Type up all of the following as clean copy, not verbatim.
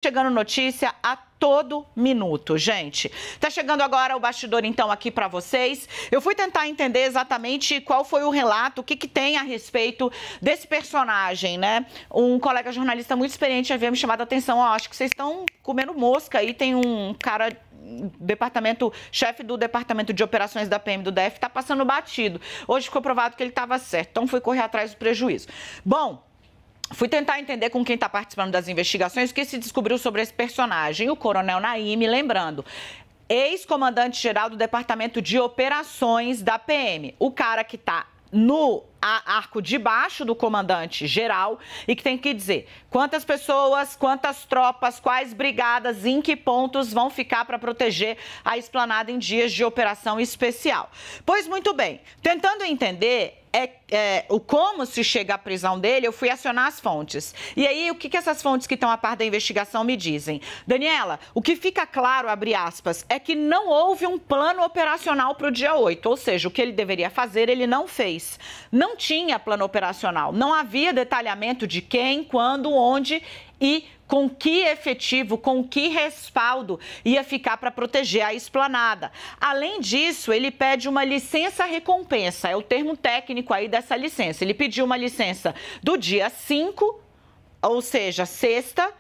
Chegando notícia a todo minuto, gente. Tá chegando agora o bastidor, então, aqui para vocês. Eu fui tentar entender exatamente qual foi o relato, o que tem a respeito desse personagem, né? Um colega jornalista muito experiente havia me chamado a atenção. Ó, acho que vocês estão comendo mosca aí. Tem um cara, chefe do departamento de operações da PM do DF, tá passando batido. Hoje ficou provado que ele estava certo, então fui correr atrás do prejuízo. Bom, fui tentar entender com quem está participando das investigações o que se descobriu sobre esse personagem, o Coronel Naime, lembrando, ex-comandante-geral do Departamento de Operações da PM. O cara que está no arco de baixo do comandante-geral e que tem que dizer quantas pessoas, quantas tropas, quais brigadas, em que pontos vão ficar para proteger a esplanada em dias de operação especial. Pois muito bem, tentando entender o como se chega à prisão dele, eu fui acionar as fontes. E aí, o que essas fontes que estão a par da investigação me dizem? Daniela, o que fica claro, abre aspas, é que não houve um plano operacional para o dia 8, ou seja, o que ele deveria fazer, ele não fez. Não tinha plano operacional, não havia detalhamento de quem, quando, onde e com que efetivo, com que respaldo ia ficar para proteger a esplanada. Além disso, ele pede uma licença-recompensa, é o termo técnico aí dessa licença. Ele pediu uma licença do dia 5, ou seja, sexta,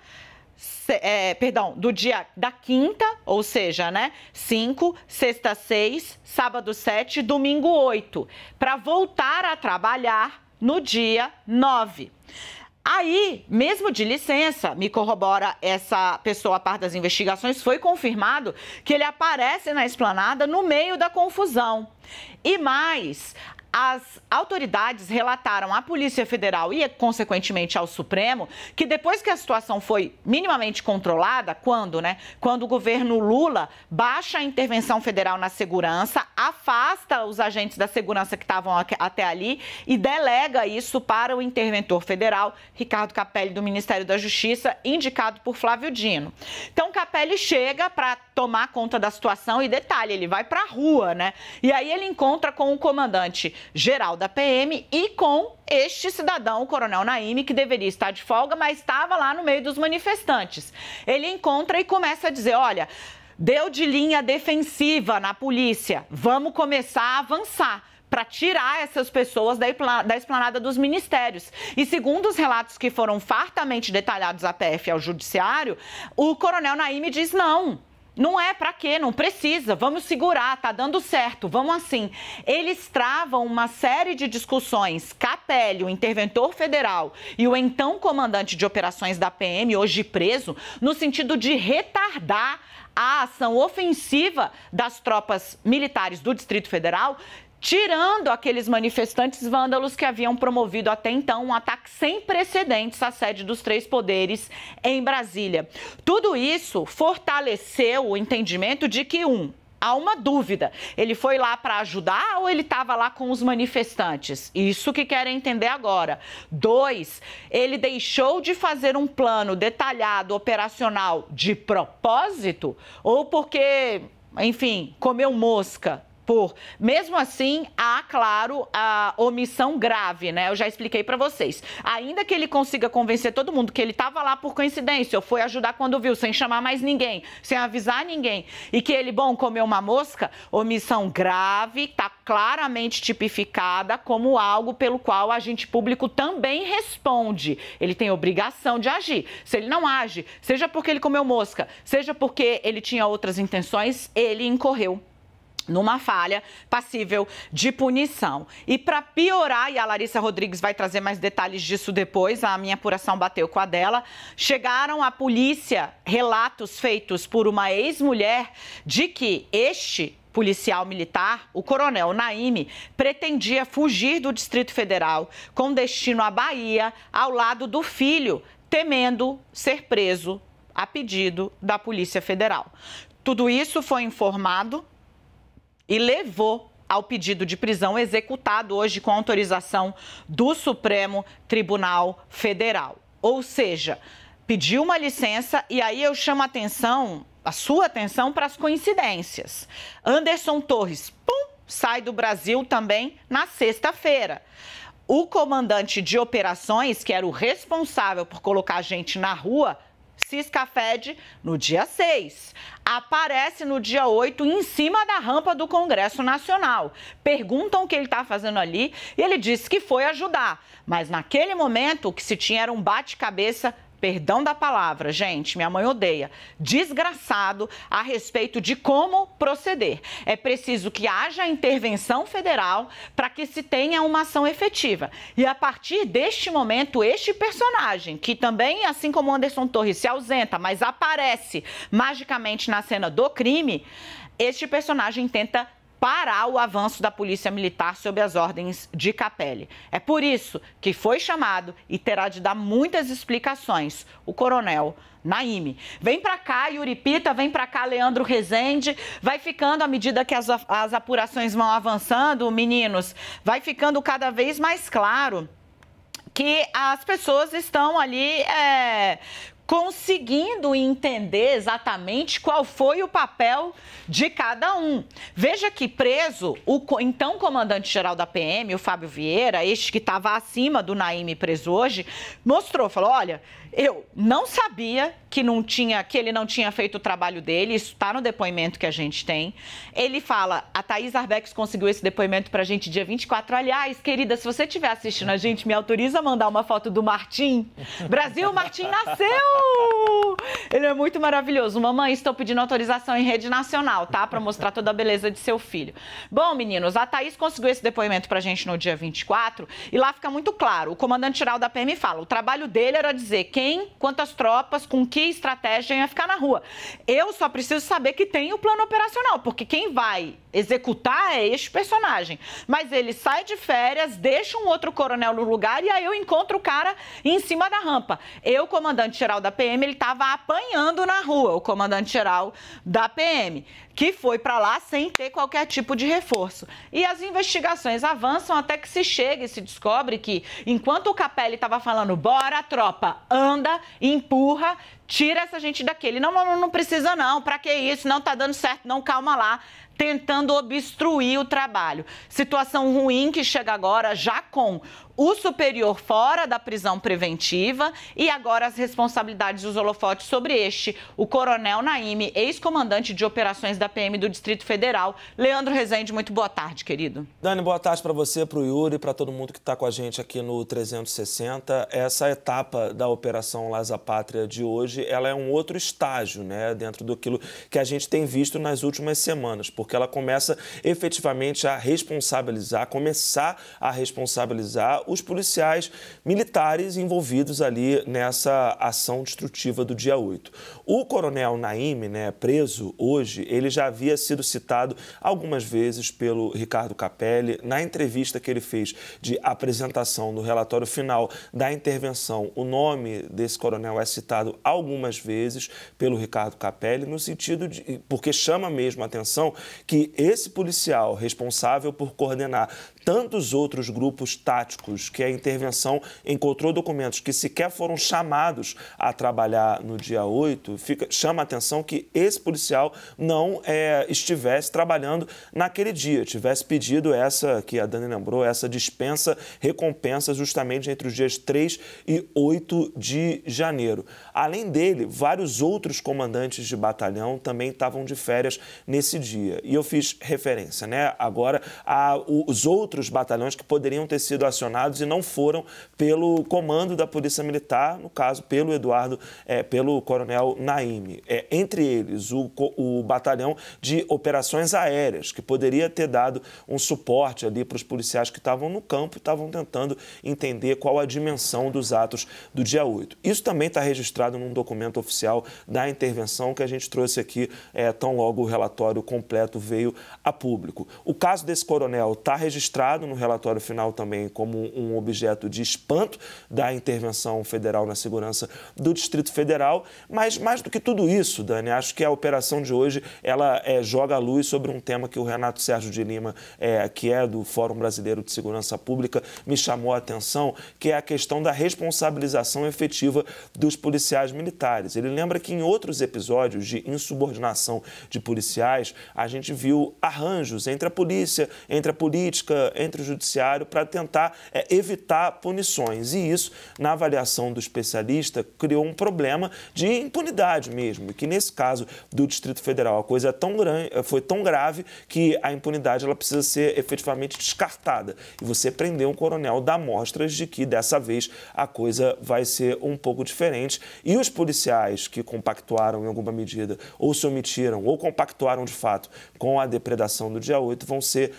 do dia da quinta, ou seja, né, 5, sexta 6, sábado 7, domingo 8, para voltar a trabalhar no dia 9. Aí, mesmo de licença, me corrobora essa pessoa a par das investigações, foi confirmado que ele aparece na esplanada no meio da confusão. E mais, as autoridades relataram à Polícia Federal e, consequentemente, ao Supremo, que depois que a situação foi minimamente controlada, quando o governo Lula baixa a intervenção federal na segurança, afasta os agentes da segurança que estavam até ali e delega isso para o interventor federal, Ricardo Capelli, do Ministério da Justiça, indicado por Flávio Dino. Então, Capelli chega para tomar conta da situação e, detalhe, ele vai para a rua, né? E aí ele encontra com o comandante-geral da PM e com este cidadão, o Coronel Naime, que deveria estar de folga, mas estava lá no meio dos manifestantes. Ele encontra e começa a dizer, olha, deu de linha defensiva na polícia, vamos começar a avançar para tirar essas pessoas da esplanada dos ministérios. E segundo os relatos que foram fartamente detalhados à PF e ao Judiciário, o Coronel Naime diz não é para quê, não precisa, vamos segurar, tá dando certo, vamos assim. Eles travam uma série de discussões, Capelli, o interventor federal e o então comandante de operações da PM, hoje preso, no sentido de retardar a ação ofensiva das tropas militares do Distrito Federal, tirando aqueles manifestantes vândalos que haviam promovido até então um ataque sem precedentes à sede dos três poderes em Brasília. Tudo isso fortaleceu o entendimento de que, há uma dúvida, ele foi lá para ajudar ou ele estava lá com os manifestantes? Isso que querem entender agora. 2, ele deixou de fazer um plano detalhado, operacional, de propósito ou porque, enfim, comeu mosca? Mesmo assim, há, claro, a omissão grave, né? Eu já expliquei para vocês. Ainda que ele consiga convencer todo mundo que ele estava lá por coincidência, ou foi ajudar quando viu, sem chamar mais ninguém, sem avisar ninguém, e que ele, comeu uma mosca, omissão grave, está claramente tipificada como algo pelo qual o agente público também responde. Ele tem obrigação de agir. Se ele não age, seja porque ele comeu mosca, seja porque ele tinha outras intenções, ele incorreu numa falha passível de punição. E para piorar, e a Larissa Rodrigues vai trazer mais detalhes disso depois, a minha apuração bateu com a dela, chegaram à polícia relatos feitos por uma ex-mulher de que este policial militar, o Coronel Naime, pretendia fugir do Distrito Federal com destino à Bahia, ao lado do filho, temendo ser preso a pedido da Polícia Federal. Tudo isso foi informado e levou ao pedido de prisão executado hoje com autorização do Supremo Tribunal Federal. Ou seja, pediu uma licença e aí eu chamo a sua atenção para as coincidências. Anderson Torres, sai do Brasil também na sexta-feira. O comandante de operações, que era o responsável por colocar a gente na rua, Ciscafed no dia 6. Aparece no dia 8 em cima da rampa do Congresso Nacional. Perguntam o que ele está fazendo ali e ele disse que foi ajudar. Mas naquele momento o que se tinha era um bate-cabeça, perdão da palavra, gente, minha mãe odeia, desgraçado a respeito de como proceder. É preciso que haja intervenção federal para que se tenha uma ação efetiva. E a partir deste momento, este personagem, que também, assim como Anderson Torres, se ausenta, mas aparece magicamente na cena do crime, este personagem tenta parar o avanço da Polícia Militar sob as ordens de Capelli. É por isso que foi chamado e terá de dar muitas explicações o coronel Naime. Vem para cá, Yuri Pita, vem para cá, Leandro Rezende. Vai ficando, à medida que as apurações vão avançando, meninos, vai ficando cada vez mais claro que as pessoas estão ali conseguindo entender exatamente qual foi o papel de cada um. Veja que preso, o então comandante-geral da PM, o Fábio Vieira, este que estava acima do Naime preso hoje, falou, olha, eu não sabia que ele não tinha feito o trabalho dele, isso está no depoimento que a gente tem. Ele fala, a Thaís Arbex conseguiu esse depoimento para a gente dia 24. Aliás, querida, se você estiver assistindo a gente, me autoriza a mandar uma foto do Martim? Brasil, Martim nasceu! Ele é muito maravilhoso. Mamãe, estou pedindo autorização em rede nacional, tá? Para mostrar toda a beleza de seu filho. Bom, meninos, a Thaís conseguiu esse depoimento para a gente no dia 24 e lá fica muito claro. O comandante-geral da PM fala, o trabalho dele era dizer quem, quantas tropas, com que estratégia ia ficar na rua. Eu só preciso saber que tem o plano operacional, porque quem vai executar é este personagem. Mas ele sai de férias, deixa um outro coronel no lugar e aí eu encontro o cara em cima da rampa. Comandante-geral da PM, ele estava apanhando na rua, o comandante-geral da PM, que foi para lá sem ter qualquer tipo de reforço. E as investigações avançam até que se chega e se descobre que, enquanto o Capelli estava falando, bora, tropa, anda, empurra, tira essa gente daqui. Ele, não precisa não, para que isso? Não tá dando certo, não, calma lá. Tentando obstruir o trabalho. Situação ruim que chega agora já com o superior fora da prisão preventiva e agora as responsabilidades dos holofotes sobre o coronel Naime, ex-comandante de operações da PM do Distrito Federal. Leandro Rezende, muito boa tarde, querido. Dani, boa tarde para você, para o Yuri, para todo mundo que está com a gente aqui no 360. Essa etapa da Operação Lasa Pátria de hoje, ela é um outro estágio, né, dentro daquilo que a gente tem visto nas últimas semanas, porque ela começa efetivamente a começar a responsabilizar os policiais militares envolvidos ali nessa ação destrutiva do dia 8. O coronel Naime, né, preso hoje, ele já havia sido citado algumas vezes pelo Ricardo Capelli. Na entrevista que ele fez de apresentação no relatório final da intervenção, o nome desse coronel é citado algumas vezes pelo Ricardo Capelli, no sentido de, porque chama mesmo a atenção que esse policial responsável por coordenar tantos outros grupos táticos que a intervenção encontrou documentos que sequer foram chamados a trabalhar no dia 8, chama a atenção que esse policial não estivesse trabalhando naquele dia, tivesse pedido essa, que a Dani lembrou, essa recompensa justamente entre os dias 3 e 8 de janeiro. Além dele, vários outros comandantes de batalhão também estavam de férias nesse dia. E eu fiz referência, né, agora os outros batalhões que poderiam ter sido acionados e não foram pelo comando da Polícia Militar, no caso, pelo coronel Naime. Entre eles, o batalhão de operações aéreas, que poderia ter dado um suporte ali para os policiais que estavam no campo e estavam tentando entender qual a dimensão dos atos do dia 8. Isso também está registrado num documento oficial da intervenção que a gente trouxe aqui tão logo o relatório completo veio a público. O caso desse coronel está registrado no relatório final também como um objeto de espanto da intervenção federal na segurança do Distrito Federal, mas mais do que tudo isso, Dani, acho que a operação de hoje ela joga a luz sobre um tema que o Renato Sérgio de Lima, que é do Fórum Brasileiro de Segurança Pública, me chamou a atenção, que é a questão da responsabilização efetiva dos policiais militares. Ele lembra que em outros episódios de insubordinação de policiais, a gente viu arranjos entre a polícia, entre a política polícia, entre o judiciário, para tentar evitar punições. E isso, na avaliação do especialista, criou um problema de impunidade mesmo, e que nesse caso do Distrito Federal a coisa foi tão grave que a impunidade ela precisa ser efetivamente descartada. E você prendeu um coronel dá mostras de que dessa vez a coisa vai ser um pouco diferente. E os policiais que compactuaram em alguma medida, ou se omitiram, ou compactuaram de fato com a depredação do dia 8, vão ser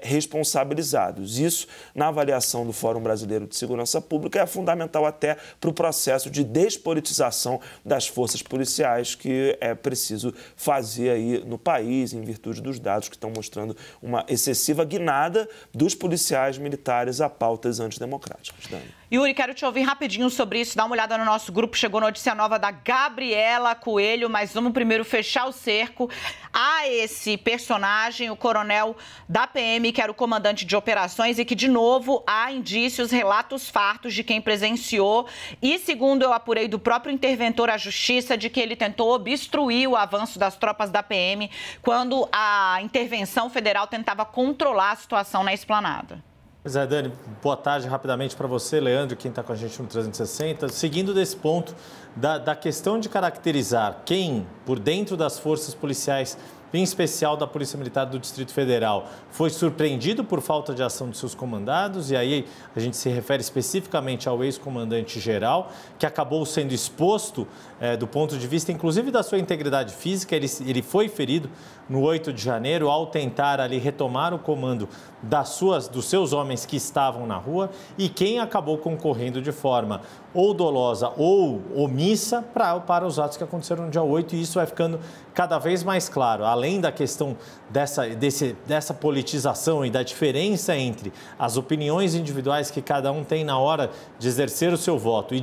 responsabilizados. Isso, na avaliação do Fórum Brasileiro de Segurança Pública, é fundamental até para o processo de despolitização das forças policiais que é preciso fazer aí no país, em virtude dos dados que estão mostrando uma excessiva guinada dos policiais militares a pautas antidemocráticas. Dani. Yuri, quero te ouvir rapidinho sobre isso. Dá uma olhada no nosso grupo. Chegou notícia nova da Gabriela Coelho, mas vamos primeiro fechar o cerco a esse personagem, o coronel da PM, que era o comandante de operações e que, de novo, há indícios, relatos fartos de quem presenciou e, segundo eu apurei do próprio interventor à Justiça, de que ele tentou obstruir o avanço das tropas da PM quando a intervenção federal tentava controlar a situação na esplanada. Pois é, Dani, boa tarde rapidamente para você, Leandro, quem está com a gente no 360. Seguindo desse ponto da questão de caracterizar quem, por dentro das forças policiais, em especial da Polícia Militar do Distrito Federal, foi surpreendido por falta de ação de seus comandados, e aí a gente se refere especificamente ao ex-comandante-geral, que acabou sendo exposto do ponto de vista, inclusive, da sua integridade física. Ele foi ferido no 8 de janeiro ao tentar ali retomar o comando dos seus homens que estavam na rua, e quem acabou concorrendo de forma ou dolosa ou omissa para os atos que aconteceram no dia 8, e isso vai ficando cada vez mais claro, além da questão dessa politização e da diferença entre as opiniões individuais que cada um tem na hora de exercer o seu voto e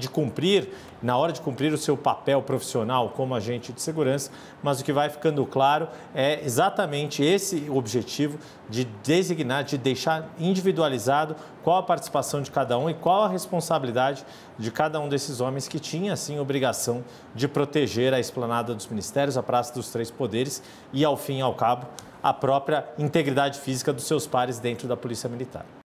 na hora de cumprir o seu papel profissional como agente de segurança, mas o que vai ficando claro é exatamente esse objetivo de designar, de deixar individualizado qual a participação de cada um e qual a responsabilidade de cada um desses homens que tinha, assim, obrigação de proteger a esplanada dos ministérios, a Praça dos Três Poderes e, ao fim e ao cabo, a própria integridade física dos seus pares dentro da Polícia Militar.